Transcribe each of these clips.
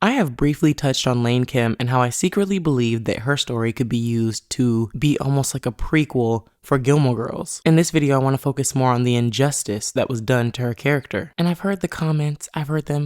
I have briefly touched on Lane Kim and how I secretly believed that her story could be used to be almost like a prequel for Gilmore Girls. In this video, I want to focus more on the injustice that was done to her character. And I've heard the comments,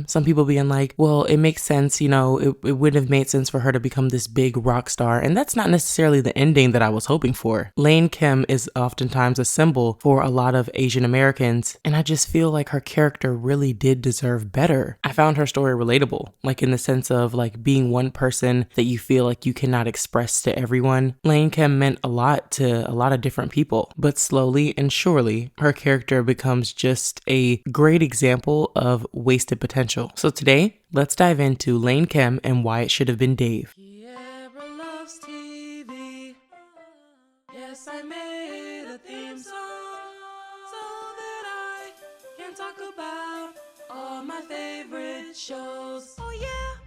some people being like, well, it makes sense, you know, it wouldn't have made sense for her to become this big rock star. And that's not necessarily the ending that I was hoping for. Lane Kim is oftentimes a symbol for a lot of Asian Americans, and I just feel like her character really did deserve better. I found her story relatable, like in the sense of like being one person that you feel like you cannot express to everyone. Lane Kim meant a lot to a lot of different people, but slowly and surely her character becomes just a great example of wasted potential. So today, let's dive into Lane Kim and why it should have been Dave. Kiara loves TV. Yes, I made a theme song so that I can talk about all my favorite shows. Oh yeah.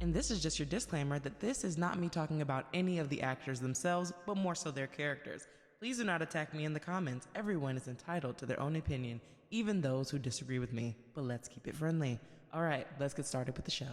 And this is just your disclaimer that this is not me talking about any of the actors themselves, but more so their characters. Please do not attack me in the comments. Everyone is entitled to their own opinion, even those who disagree with me. But let's keep it friendly. All right, let's get started with the show.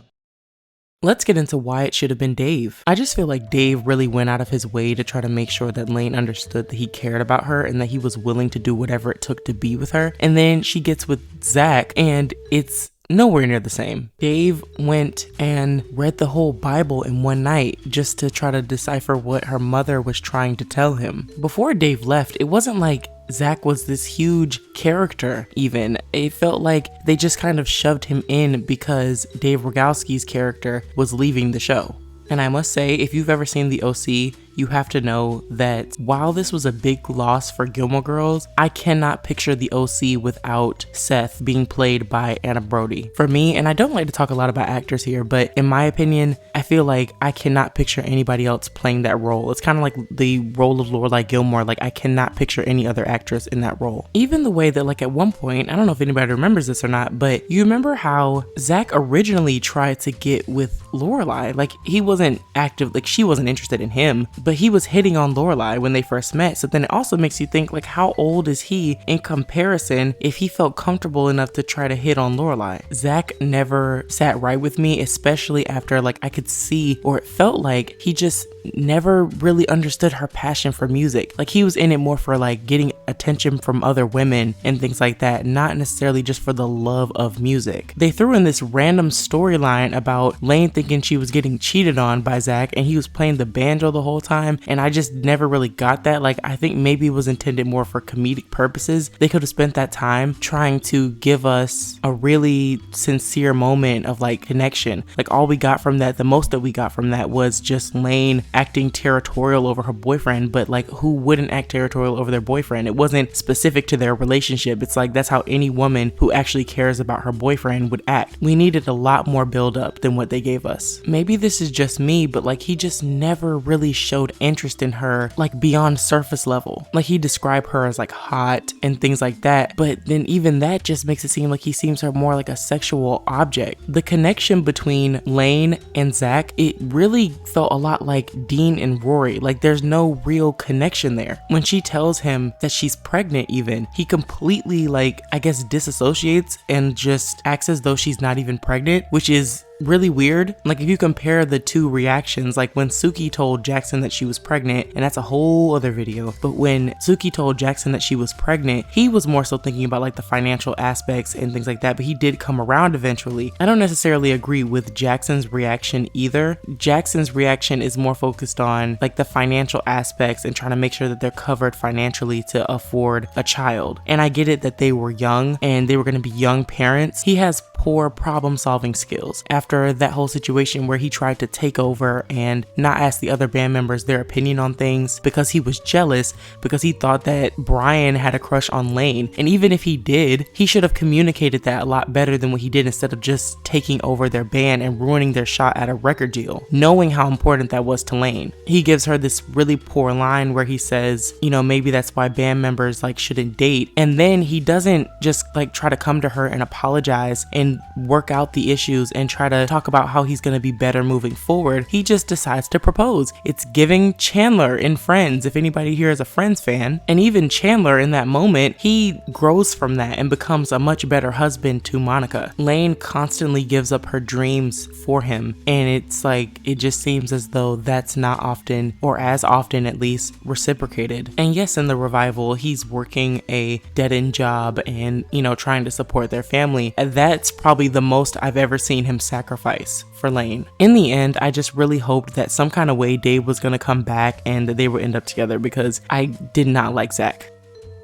Let's get into why it should have been Dave. I just feel like Dave really went out of his way to try to make sure that Lane understood that he cared about her and that he was willing to do whatever it took to be with her. And then she gets with Zach and it's nowhere near the same. Dave went and read the whole Bible in one night just to try to decipher what her mother was trying to tell him. Before Dave left, it wasn't like Zach was this huge character even. It felt like they just kind of shoved him in because Dave Rogowski's character was leaving the show. And I must say, if you've ever seen The OC, you have to know that while this was a big loss for Gilmore Girls, I cannot picture The OC without Seth being played by Anna Brody. For me, and I don't like to talk a lot about actors here, but in my opinion, I feel like I cannot picture anybody else playing that role. It's kind of like the role of Lorelai Gilmore. Like, I cannot picture any other actress in that role. Even the way that, like, at one point, I don't know if anybody remembers this or not, but you remember how Zach originally tried to get with Lorelai? Like, he wasn't active, like, she wasn't interested in him, but he was hitting on Lorelai when they first met. So then it also makes you think, like, how old is he in comparison if he felt comfortable enough to try to hit on Lorelai? Zach never sat right with me, especially after, like, I could see, or it felt like he just never really understood her passion for music. Like, he was in it more for like getting attention from other women and things like that, not necessarily just for the love of music. They threw in this random storyline about Lane thinking she was getting cheated on by Zach and he was playing the banjo the whole time, and I just never really got that. Like, I think maybe it was intended more for comedic purposes. They could have spent that time trying to give us a really sincere moment of like connection. Like, all we got from that, the most that we got from that was just Lane acting territorial over her boyfriend, but like, who wouldn't act territorial over their boyfriend? It wasn't specific to their relationship. It's like, that's how any woman who actually cares about her boyfriend would act. We needed a lot more build up than what they gave us. Maybe this is just me, but like, he just never really showed interest in her, like beyond surface level. Like, he described her as like hot and things like that, but then even that just makes it seem like he seems her more like a sexual object. The connection between Lane and Zach, it really felt a lot like Dean and Rory. Like, there's no real connection there. When she tells him that she's pregnant even, he completely, like, I guess disassociates and just acts as though she's not even pregnant, which is really weird. Like, if you compare the two reactions, like when Suki told Jackson that she was pregnant, and that's a whole other video, but when Suki told Jackson that she was pregnant, he was more so thinking about like the financial aspects and things like that, but he did come around eventually. I don't necessarily agree with Jackson's reaction either. Jackson's reaction is more focused on like the financial aspects and trying to make sure that they're covered financially to afford a child. And I get it that they were young and they were going to be young parents. He has poor problem solving skills. After that whole situation where he tried to take over and not ask the other band members their opinion on things because he was jealous, because he thought that Brian had a crush on Lane. And even if he did, he should have communicated that a lot better than what he did, instead of just taking over their band and ruining their shot at a record deal, knowing how important that was to Lane. He gives her this really poor line where he says, you know, maybe that's why band members like shouldn't date. And then he doesn't just like try to come to her and apologize and and work out the issues and try to talk about how he's going to be better moving forward, he just decides to propose. It's giving Chandler in Friends, if anybody here is a Friends fan. And even Chandler in that moment, he grows from that and becomes a much better husband to Monica. Lane constantly gives up her dreams for him, and it's like, it just seems as though that's not often, or as often at least, reciprocated. And yes, in the revival, he's working a dead-end job and, trying to support their family. And that's probably the most I've ever seen him sacrifice for Lane. In the end, I just really hoped that some kind of way Dave was gonna come back and that they would end up together, because I did not like Zach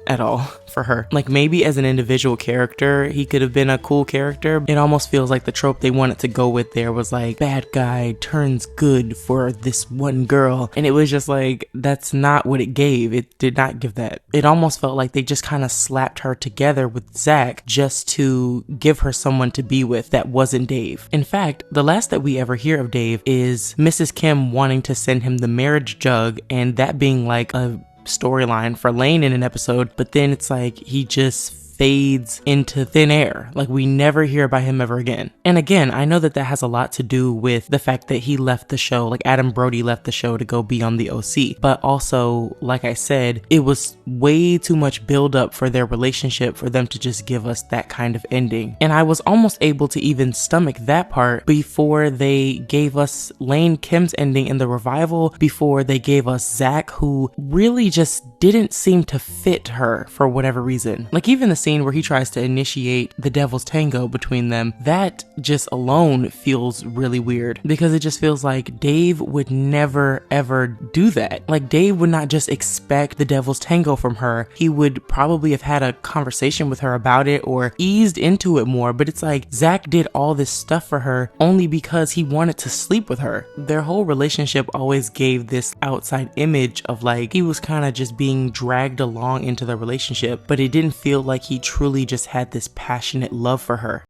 at all for her. Like, maybe as an individual character, he could have been a cool character. It almost feels like the trope they wanted to go with there was like, bad guy turns good for this one girl. And it was just like, that's not what it gave. It did not give that. It almost felt like they just kind of slapped her together with Zach just to give her someone to be with that wasn't Dave. In fact, the last that we ever hear of Dave is Mrs. Kim wanting to send him the marriage jug, and that being like a storyline for Lane in an episode, but then it's like he just fades into thin air. Like, we never hear about him ever again. And again, I know that has a lot to do with the fact that he left the show, like Adam Brody left the show to go be on the OC, but also, like I said, it was way too much build up for their relationship for them to just give us that kind of ending. And I was almost able to even stomach that part before they gave us Lane Kim's ending in the revival, before they gave us Zach, who really just didn't seem to fit her for whatever reason. Like, even the scene where he tries to initiate the devil's tango between them, that just alone feels really weird, because it just feels like Dave would never ever do that. Like, Dave would not just expect the devil's tango from her. He would probably have had a conversation with her about it or eased into it more, but it's like Zach did all this stuff for her only because he wanted to sleep with her. Their whole relationship always gave this outside image of like he was kind of just being dragged along into the relationship, but it didn't feel like he truly just had this passionate love for her.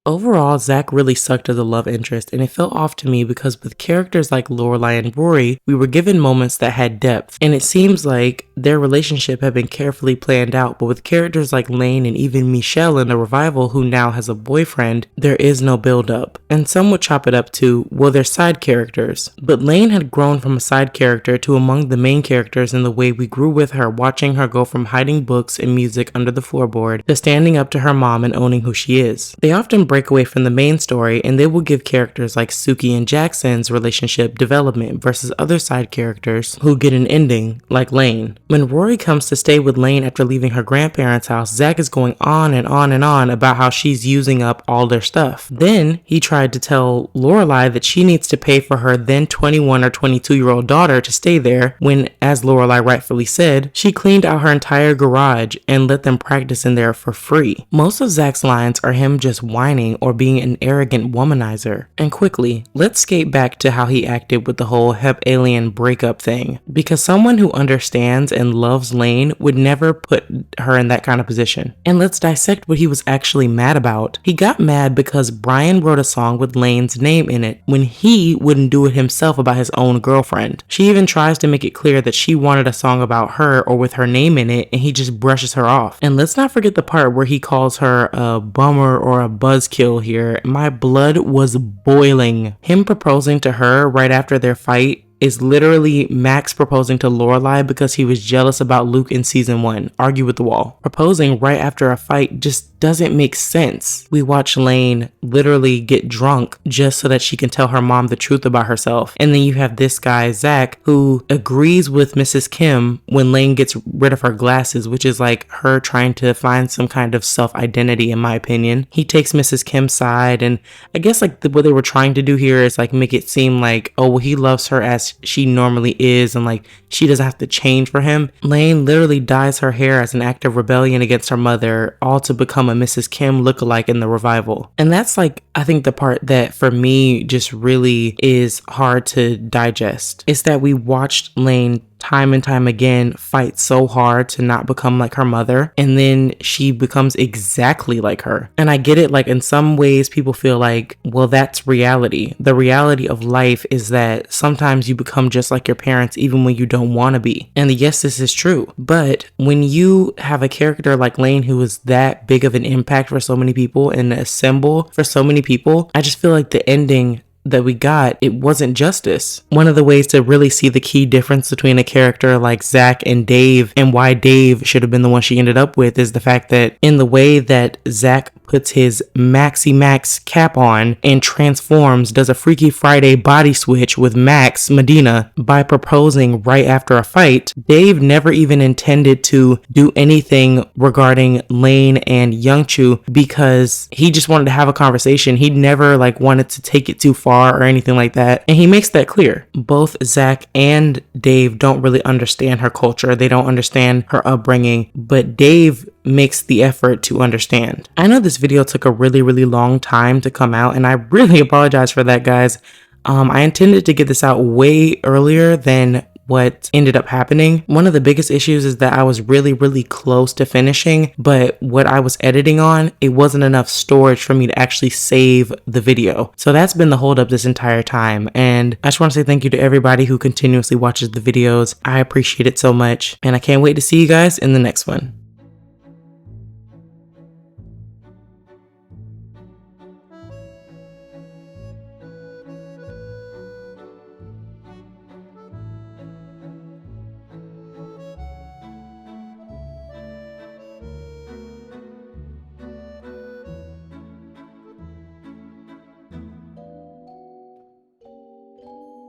Overall, Zach really sucked as a love interest, and it felt off to me because with characters like Lorelai and Rory, we were given moments that had depth, and it seems like their relationship had been carefully planned out, but with characters like Lane and even Michelle in the revival, who now has a boyfriend, there is no build-up. And some would chop it up to, well, they're side characters. But Lane had grown from a side character to among the main characters in the way we grew with her, watching her go from hiding books and music under the floorboard to standing up to her mom and owning who she is. They often break away from the main story, and they will give characters like Suki and Jackson's relationship development versus other side characters who get an ending, like Lane. When Rory comes to stay with Lane after leaving her grandparents' house, Zach is going on and on and on about how she's using up all their stuff. Then he tried to tell Lorelai that she needs to pay for her then 21 or 22-year-old daughter to stay there, when, as Lorelai rightfully said, she cleaned out her entire garage and let them practice in there for free. Most of Zach's lines are him just whining or being an arrogant womanizer. And quickly, let's skate back to how he acted with the whole Hep alien breakup thing, because someone who understands and loves Lane would never put her in that kind of position. And let's dissect what he was actually mad about. He got mad because Brian wrote a song with Lane's name in it when he wouldn't do it himself about his own girlfriend. She even tries to make it clear that she wanted a song about her or with her name in it, and he just brushes her off. And let's not forget the part where he calls her a bummer or a buzzkill here. My blood was boiling. Him proposing to her right after their fight is literally Max proposing to Lorelai because he was jealous about Luke in season 1. Argue with the wall. Proposing right after a fight just doesn't make sense. We watch Lane literally get drunk just so that she can tell her mom the truth about herself. And then you have this guy, Zach, who agrees with Mrs. Kim when Lane gets rid of her glasses, which is like her trying to find some kind of self-identity, in my opinion. He takes Mrs. Kim's side, and I guess like what they were trying to do here is like make it seem like, oh, well, he loves her as she normally is, and like she doesn't have to change for him. Lane literally dyes her hair as an act of rebellion against her mother, all to become a Mrs. Kim lookalike in the revival. And that's like, I think the part that for me just really is hard to digest is that we watched Lane time and time again fights so hard to not become like her mother, and then she becomes exactly like her. And I get it, like in some ways people feel like, well, that's reality. The reality of life is that sometimes you become just like your parents even when you don't want to be. And yes, this is true. But when you have a character like Lane who is that big of an impact for so many people and a symbol for so many people, I just feel like the ending that we got, it wasn't justice. One of the ways to really see the key difference between a character like Zach and Dave, and why Dave should have been the one she ended up with, is the fact that in the way that Zach puts his Maxi Max cap on and transforms, does a Freaky Friday body switch with Max Medina by proposing right after a fight, Dave never even intended to do anything regarding Lane and Youngchu because he just wanted to have a conversation. He never like wanted to take it too far or anything like that. And he makes that clear. Both Zach and Dave don't really understand her culture. They don't understand her upbringing, but Dave makes the effort to understand. I know this video took a really long time to come out, and I really apologize for that, guys. I intended to get this out way earlier than what ended up happening. One of the biggest issues is that I was really close to finishing, but what I was editing on, it wasn't enough storage for me to actually save the video. So that's been the holdup this entire time. And I just want to say thank you to everybody who continuously watches the videos. I appreciate it so much, and I can't wait to see you guys in the next one.